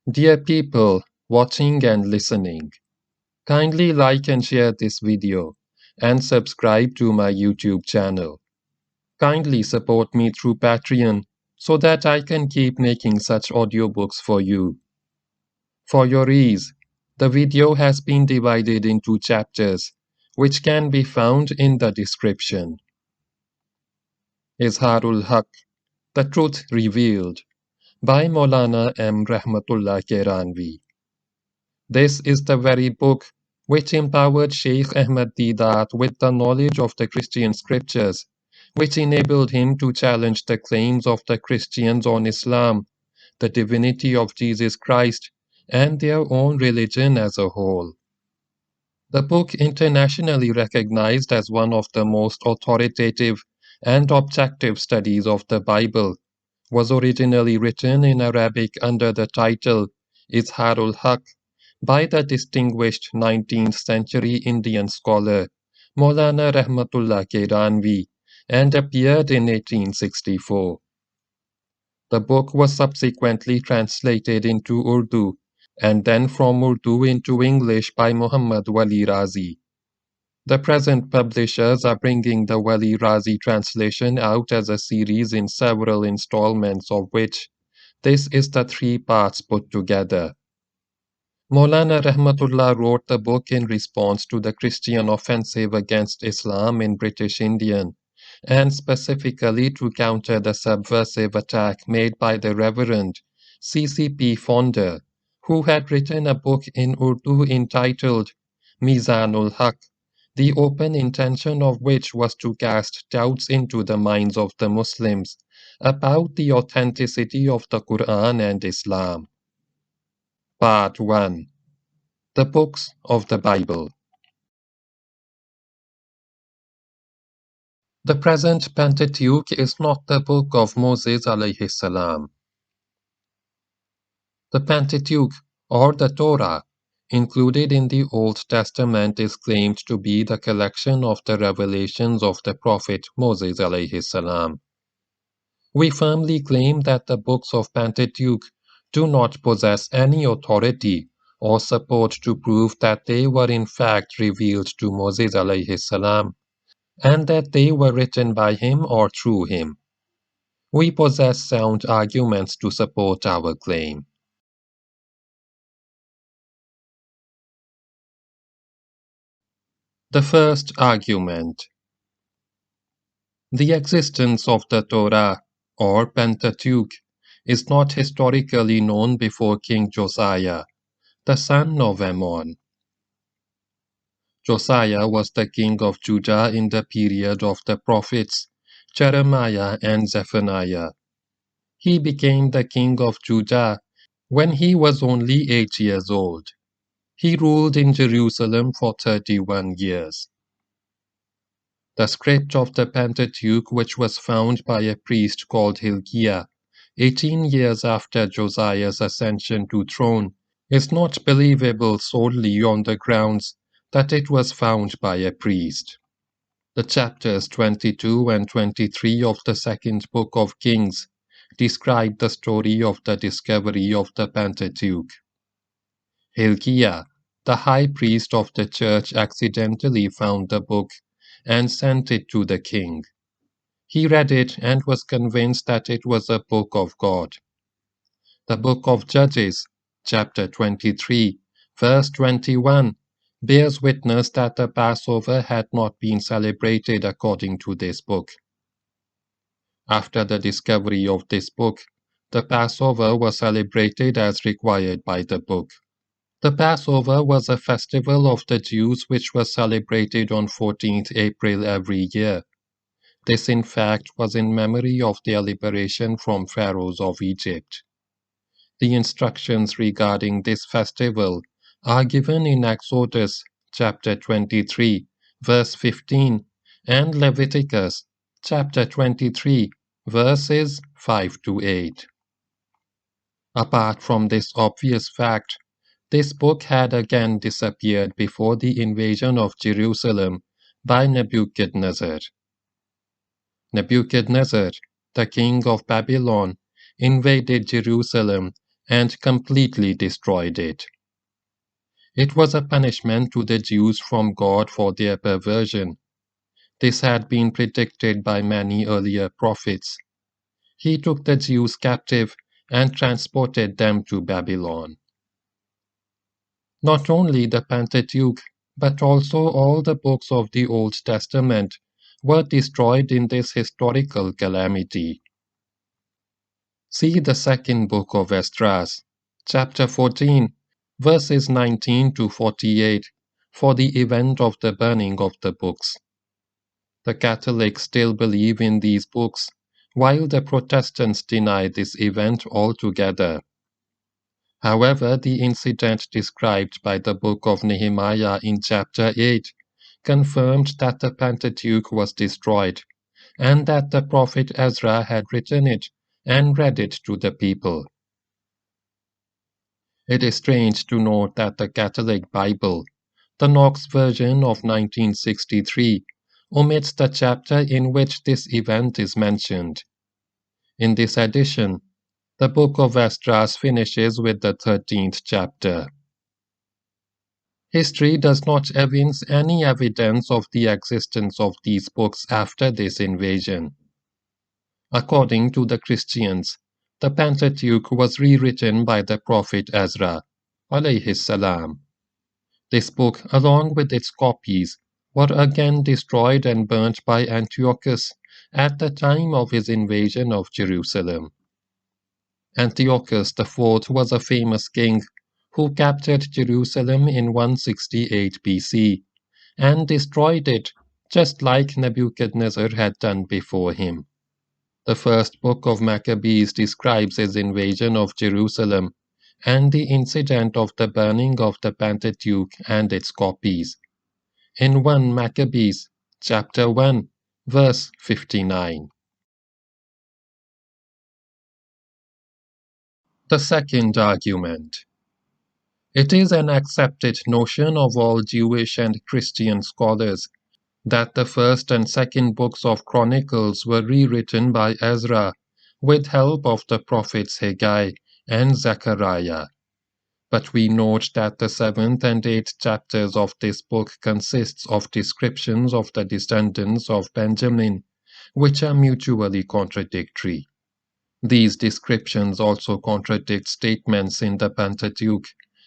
Dear people watching and listening, kindly like and share this video and subscribe to my YouTube channel. Kindly support me through Patreon so that I can keep making such audiobooks for you. For your ease, the video has been divided into chapters, which can be found in the description. Izharul Haq, The Truth Revealed, by Maulana M. Rahmatullah Keranvi. This is the very book which empowered Sheikh Ahmed Deedat with the knowledge of the Christian scriptures, which enabled him to challenge the claims of the Christians on Islam, the divinity of Jesus Christ, and their own religion as a whole. The book, internationally recognized as one of the most authoritative and objective studies of the Bible, was originally written in Arabic under the title Izharul Haq by the distinguished 19th century Indian scholar Maulana Rahmatullah Keranvi and appeared in 1864. The book was subsequently translated into Urdu and then from Urdu into English by Muhammad Wali Razi. The present publishers are bringing the Wali Razi translation out as a series in several installments, of which this is the 3 parts put together. Maulana Rahmatullah wrote the book in response to the Christian offensive against Islam in British India, and specifically to counter the subversive attack made by the Reverend CCP founder, who had written a book in Urdu entitled Mizanul Haq, the open intention of which was to cast doubts into the minds of the Muslims about the authenticity of the Quran and Islam. Part 1. The Books of the Bible. The present Pentateuch is not the book of Moses alayhi salam. The Pentateuch, or the Torah, included in the Old Testament, is claimed to be the collection of the revelations of the prophet Moses alayhi salam. We firmly claim that the books of Pentateuch do not possess any authority or support to prove that they were in fact revealed to Moses alayhi salam, and that they were written by him or through him. We possess sound arguments to support our claim. The first argument. The existence of the Torah, or Pentateuch, is not historically known before King Josiah, the son of Ammon. Josiah was the king of Judah in the period of the prophets Jeremiah and Zephaniah. He became the king of Judah when he was only 8 years old. He ruled in Jerusalem for 31 years. The script of the Pentateuch, which was found by a priest called Hilkiah 18 years after Josiah's ascension to throne, is not believable solely on the grounds that it was found by a priest. The chapters 22 and 23 of the second book of Kings describe the story of the discovery of the Pentateuch. Hilkiah, the high priest of the church, accidentally found the book and sent it to the king. He read it and was convinced that it was a book of God. The book of Judges, chapter 23, verse 21, bears witness that the Passover had not been celebrated according to this book. After the discovery of this book, the Passover was celebrated as required by the book. The Passover was a festival of the Jews which was celebrated on 14th April every year. This, in fact, was in memory of their liberation from pharaohs of Egypt. The instructions regarding this festival are given in Exodus chapter 23, verse 15, and Leviticus chapter 23, verses 5 to 8. Apart from this obvious fact, this book had again disappeared before the invasion of Jerusalem by Nebuchadnezzar. Nebuchadnezzar, the king of Babylon, invaded Jerusalem and completely destroyed it. It was a punishment to the Jews from God for their perversion. This had been predicted by many earlier prophets. He took the Jews captive and transported them to Babylon. Not only the Pentateuch, but also all the books of the Old Testament were destroyed in this historical calamity. See the second book of Esdras, chapter 14, verses 19 to 48, for the event of the burning of the books. The Catholics still believe in these books, while the Protestants deny this event altogether. However, the incident described by the book of Nehemiah in chapter 8 confirmed that the Pentateuch was destroyed, and that the prophet Ezra had written it and read it to the people. It is strange to note that the Catholic Bible, the Knox version of 1963, omits the chapter in which this event is mentioned. In this edition, the book of Esdras finishes with the 13th chapter. History does not evince any evidence of the existence of these books after this invasion. According to the Christians, the Pentateuch was rewritten by the prophet Ezra, alayhi salam. This book, along with its copies, were again destroyed and burnt by Antiochus at the time of his invasion of Jerusalem. Antiochus IV was a famous king who captured Jerusalem in 168 BC and destroyed it just like Nebuchadnezzar had done before him. The first book of Maccabees describes his invasion of Jerusalem and the incident of the burning of the Pentateuch and its copies. In 1 Maccabees, chapter 1, verse 59. The second argument. It is an accepted notion of all Jewish and Christian scholars that the first and second books of Chronicles were rewritten by Ezra with help of the prophets Haggai and Zechariah. But we note that the seventh and eighth chapters of this book consists of descriptions of the descendants of Benjamin, which are mutually contradictory. These descriptions also contradict statements in the Pentateuch,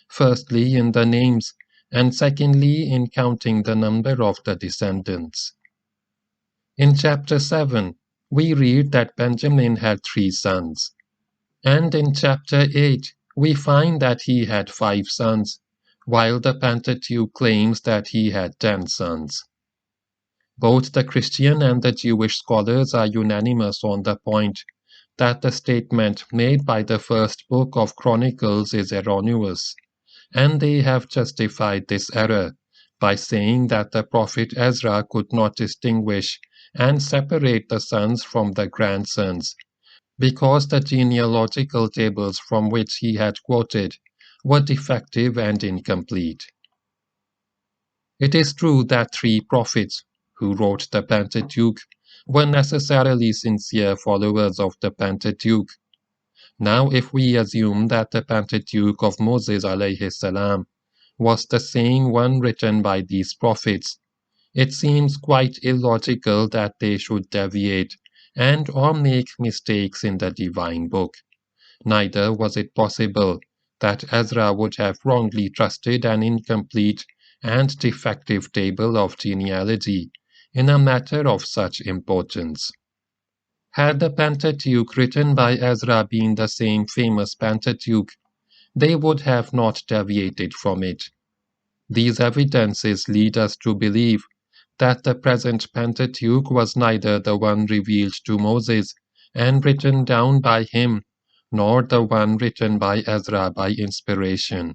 firstly in the names, and secondly in counting the number of the descendants. In chapter 7, we read that Benjamin had 3 sons, and in chapter 8, we find that he had 5 sons, while the Pentateuch claims that he had 10 sons. Both the Christian and the Jewish scholars are unanimous on the point that the statement made by the first book of Chronicles is erroneous, and they have justified this error by saying that the prophet Ezra could not distinguish and separate the sons from the grandsons, because the genealogical tables from which he had quoted were defective and incomplete. It is true that 3 prophets, who wrote the Pentateuch, were necessarily sincere followers of the Pentateuch. Now, if we assume that the Pentateuch of Moses alayhi salam was the same one written by these prophets, it seems quite illogical that they should deviate and or make mistakes in the divine book. Neither was it possible that Ezra would have wrongly trusted an incomplete and defective table of genealogy in a matter of such importance. Had the Pentateuch written by Ezra been the same famous Pentateuch, they would have not deviated from it. These evidences lead us to believe that the present Pentateuch was neither the one revealed to Moses and written down by him, nor the one written by Ezra by inspiration.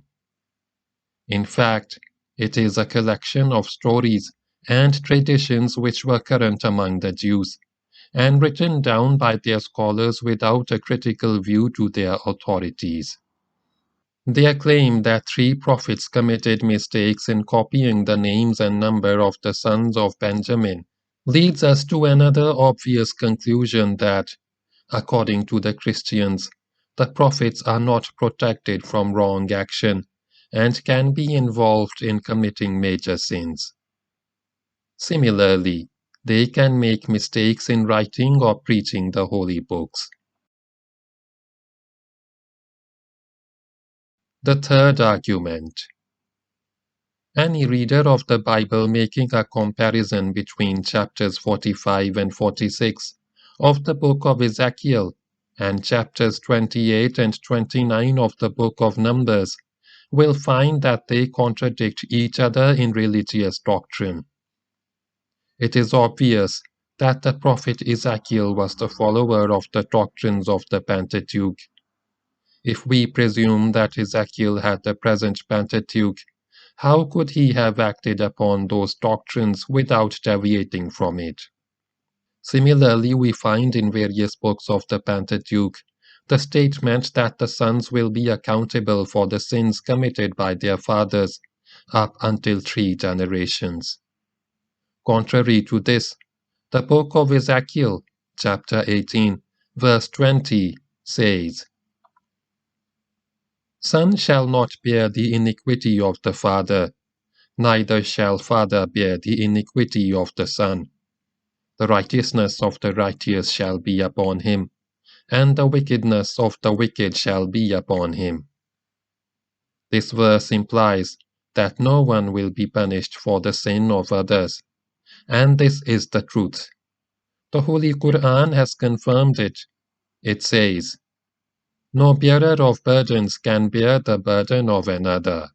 In fact, it is a collection of stories and traditions which were current among the Jews, and written down by their scholars without a critical view to their authorities. Their claim that 3 prophets committed mistakes in copying the names and number of the sons of Benjamin leads us to another obvious conclusion that, according to the Christians, the prophets are not protected from wrong action and can be involved in committing major sins. Similarly, they can make mistakes in writing or preaching the holy books. The third argument. Any reader of the Bible making a comparison between chapters 45 and 46 of the book of Ezekiel and chapters 28 and 29 of the book of Numbers will find that they contradict each other in religious doctrine. It is obvious that the prophet Ezekiel was the follower of the doctrines of the Pentateuch. If we presume that Ezekiel had the present Pentateuch, how could he have acted upon those doctrines without deviating from it? Similarly, we find in various books of the Pentateuch the statement that the sons will be accountable for the sins committed by their fathers up until 3 generations. Contrary to this, the book of Ezekiel, chapter 18, verse 20, says, Son shall not bear the iniquity of the father, neither shall father bear the iniquity of the son. The righteousness of the righteous shall be upon him, and the wickedness of the wicked shall be upon him. This verse implies that no one will be punished for the sin of others, and this is the truth. The Holy Quran has confirmed it. It says, No bearer of burdens can bear the burden of another.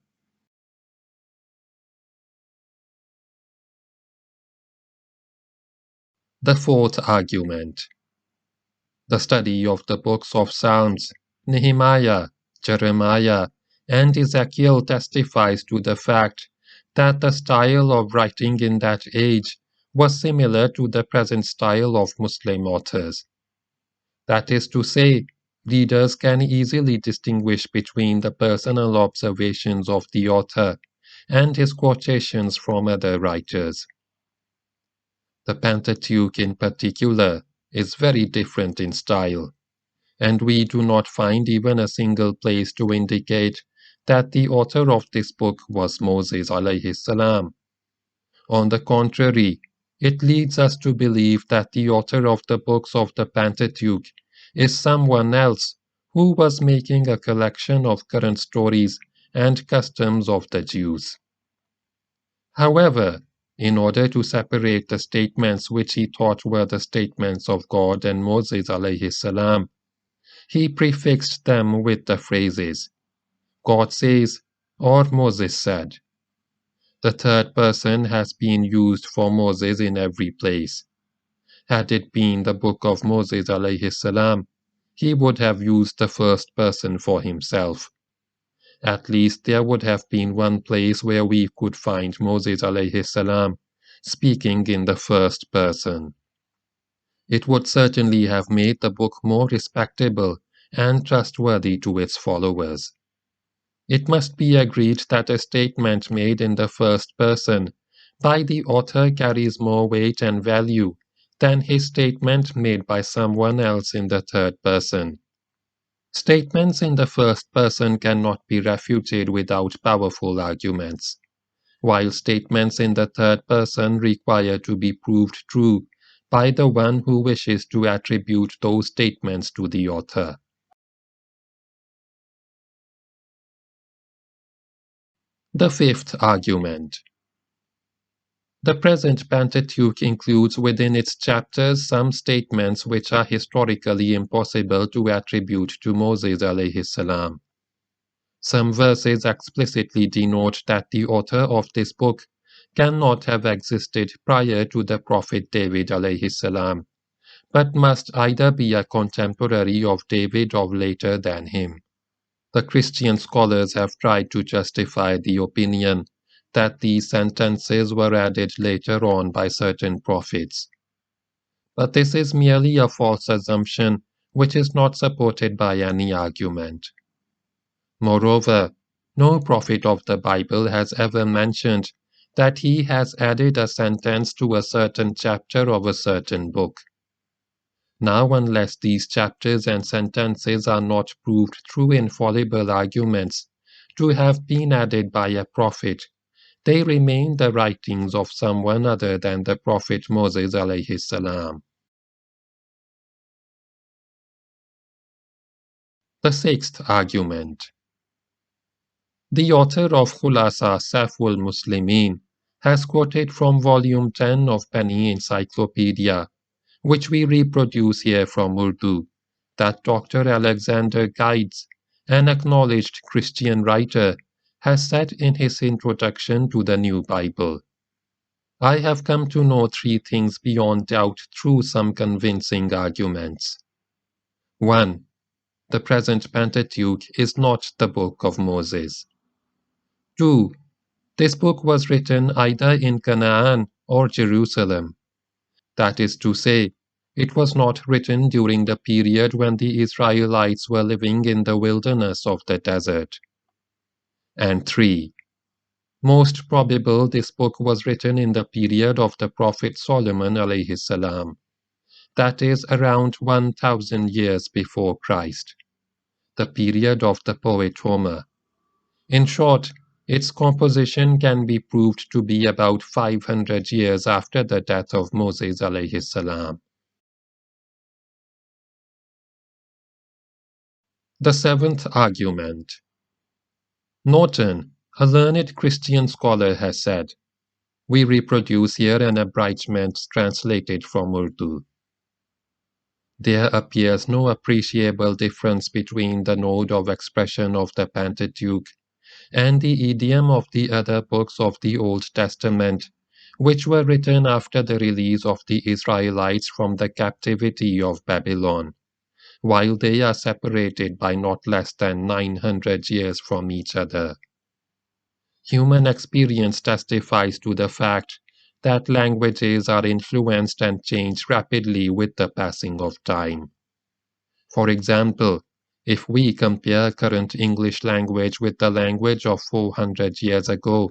The fourth argument. The study of the books of Psalms, Nehemiah, Jeremiah, and Ezekiel testifies to the fact that the style of writing in that age was similar to the present style of Muslim authors. That is to say, readers can easily distinguish between the personal observations of the author and his quotations from other writers. The Pentateuch in particular is very different in style, and we do not find even a single place to indicate that the author of this book was Moses alayhi salam. On the contrary, it leads us to believe that the author of the books of the Pentateuch is someone else who was making a collection of current stories and customs of the Jews. However, in order to separate the statements which he thought were the statements of God and Moses alayhi salam, he prefixed them with the phrases, God says, or Moses said. The third person has been used for Moses in every place. Had it been the book of Moses alayhi salam, he would have used the first person for himself. At least there would have been one place where we could find Moses alayhi salam speaking in the first person. It would certainly have made the book more respectable and trustworthy to its followers. It must be agreed that a statement made in the first person by the author carries more weight and value than his statement made by someone else in the third person. Statements in the first person cannot be refuted without powerful arguments, while statements in the third person require to be proved true by the one who wishes to attribute those statements to the author. The fifth argument. The present Pentateuch includes within its chapters some statements which are historically impossible to attribute to Moses alayhi salam. Some verses explicitly denote that the author of this book cannot have existed prior to the Prophet David alayhi salam, but must either be a contemporary of David or later than him. The Christian scholars have tried to justify the opinion that these sentences were added later on by certain prophets. But this is merely a false assumption which is not supported by any argument. Moreover, no prophet of the Bible has ever mentioned that he has added a sentence to a certain chapter of a certain book. Now, unless these chapters and sentences are not proved through infallible arguments to have been added by a prophet, they remain the writings of someone other than the Prophet Moses alayhi salam. The sixth argument. The author of Khulasa Saful Muslimin has quoted from volume 10 of Penny Encyclopedia, which we reproduce here from Urdu, that Dr. Alexander Guides, an acknowledged Christian writer, has said in his introduction to the New Bible. I have come to know three things beyond doubt through some convincing arguments. 1. The present Pentateuch is not the book of Moses. 2. This book was written either in Canaan or Jerusalem. That is to say, it was not written during the period when the Israelites were living in the wilderness of the desert. And 3. Most probable this book was written in the period of the Prophet Solomon alayhi salam, that is around 1000 years before Christ, the period of the poet Homer. In short, its composition can be proved to be about 500 years after the death of Moses alayhi salam. The seventh argument. Norton, a learned Christian scholar, has said, we reproduce here an abridgment translated from Urdu. There appears no appreciable difference between the mode of expression of the Pentateuch and the idiom of the other books of the Old Testament, which were written after the release of the Israelites from the captivity of Babylon, while they are separated by not less than 900 years from each other. Human experience testifies to the fact that languages are influenced and change rapidly with the passing of time. For example, if we compare current English language with the language of 400 years ago,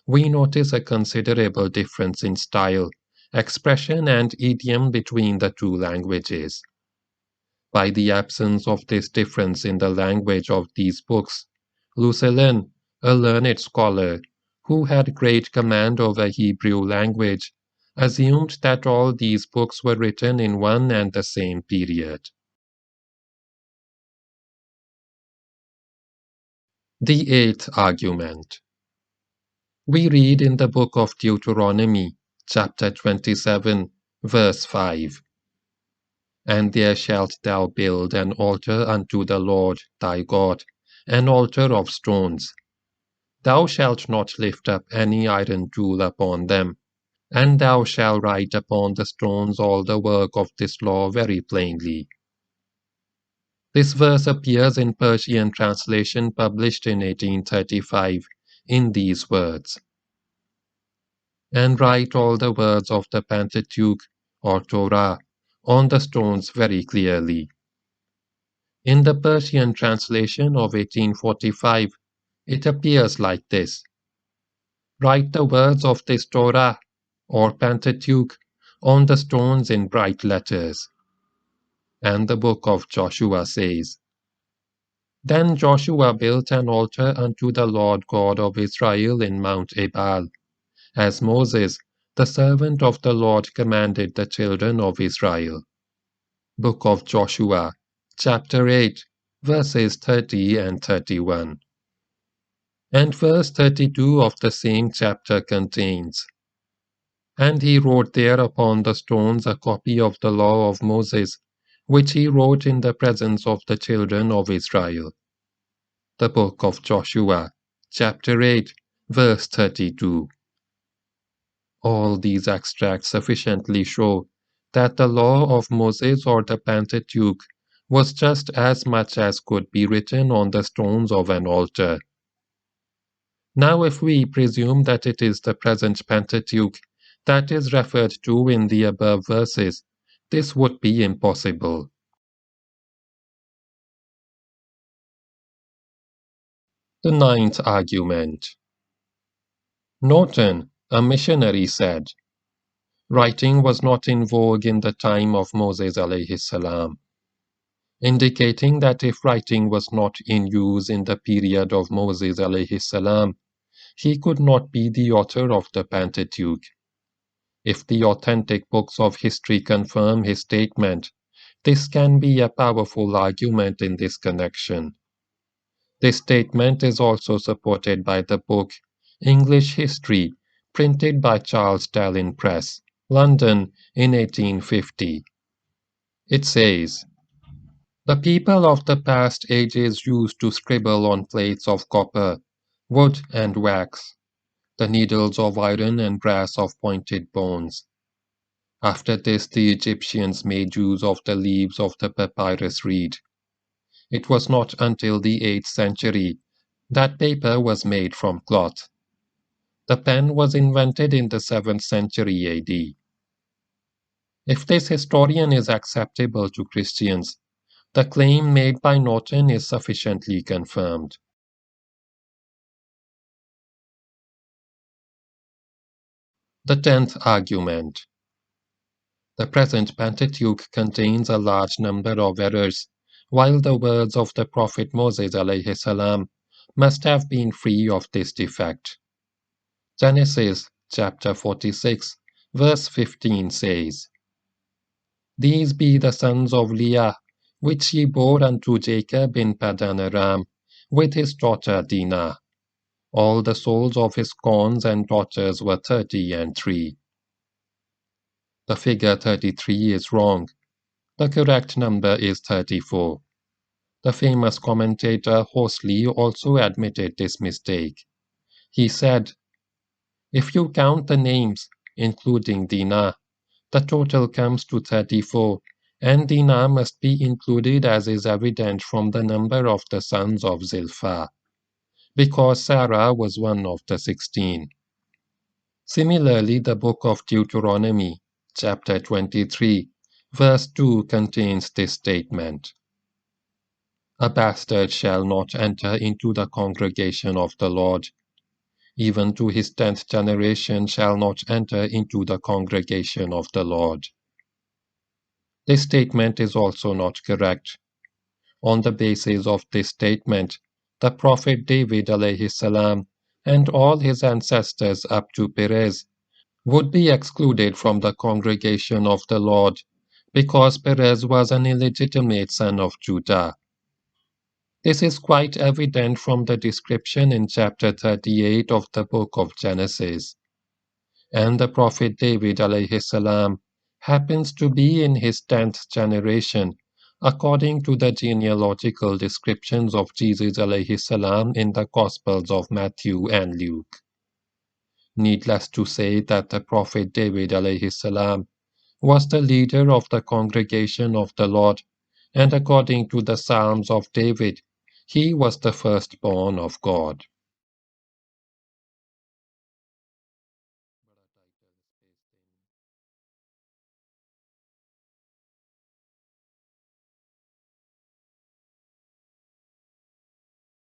we notice a considerable difference in style, expression, and idiom between the two languages. By the absence of this difference in the language of these books, Lucellin, a learned scholar, who had great command over Hebrew language, assumed that all these books were written in one and the same period. The eighth argument. We read in the book of Deuteronomy, chapter 27, verse 5. And there shalt thou build an altar unto the Lord thy God, an altar of stones. Thou shalt not lift up any iron tool upon them, and thou shalt write upon the stones all the work of this law very plainly. This verse appears in Persian translation published in 1835 in these words. And write all the words of the Pentateuch, or Torah, on the stones very clearly. In the Persian translation of 1845, it appears like this. Write the words of this Torah, or Pentateuch, on the stones in bright letters. And the book of Joshua says, Then Joshua built an altar unto the Lord God of Israel in Mount Ebal, as Moses, the servant of the Lord, commanded the children of Israel. Book of Joshua, chapter 8, verses 30 and 31. And verse 32 of the same chapter contains, And he wrote there upon the stones a copy of the law of Moses, which he wrote in the presence of the children of Israel. The book of Joshua, chapter 8, verse 32. All these extracts sufficiently show that the law of Moses or the Pentateuch was just as much as could be written on the stones of an altar. Now, if we presume that it is the present Pentateuch that is referred to in the above verses, this would be impossible. The ninth argument. Norton, a missionary, said, Writing was not in vogue in the time of Moses alayhi salam, indicating that if writing was not in use in the period of Moses alayhi salam, he could not be the author of the Pentateuch. If the authentic books of history confirm his statement, this can be a powerful argument in this connection. This statement is also supported by the book English History, printed by Charles Dallin Press, London, in 1850. It says, "The people of the past ages used to scribble on plates of copper, wood, and wax, the needles of iron and brass of pointed bones. After this the Egyptians made use of the leaves of the papyrus reed. It was not until the 8th century that paper was made from cloth. The pen was invented in the 7th century AD. If this historian is acceptable to Christians, the claim made by Norton is sufficiently confirmed." The 10th argument. The present Pentateuch contains a large number of errors, while the words of the Prophet Moses alayhi salam must have been free of this defect. Genesis chapter 46, verse 15 says, "These be the sons of Leah, which he bore unto Jacob in Padan Aram, with his daughter Dinah. All the souls of his sons and daughters were 30 and 3. The figure 33 is wrong. The correct number is 34. The famous commentator Horsley also admitted this mistake. He said, "If you count the names, including Dinah, the total comes to 34, and Dinah must be included as is evident from the number of the sons of Zilpah, because Sarah was one of the 16. Similarly, the book of Deuteronomy, chapter 23, verse 2 contains this statement, "A bastard shall not enter into the congregation of the Lord. Even to his 10th generation shall not enter into the congregation of the Lord." This statement is also not correct. On the basis of this statement, the Prophet David alayhi salam and all his ancestors up to Perez would be excluded from the congregation of the Lord, because Perez was an illegitimate son of Judah. This is quite evident from the description in chapter 38 of the book of Genesis. And the Prophet David alayhi salam happens to be in his 10th generation, according to the genealogical descriptions of Jesus alayhi salam in the Gospels of Matthew and Luke. Needless to say that the Prophet David alayhi salam was the leader of the congregation of the Lord, and according to the Psalms of David, he was the firstborn of God.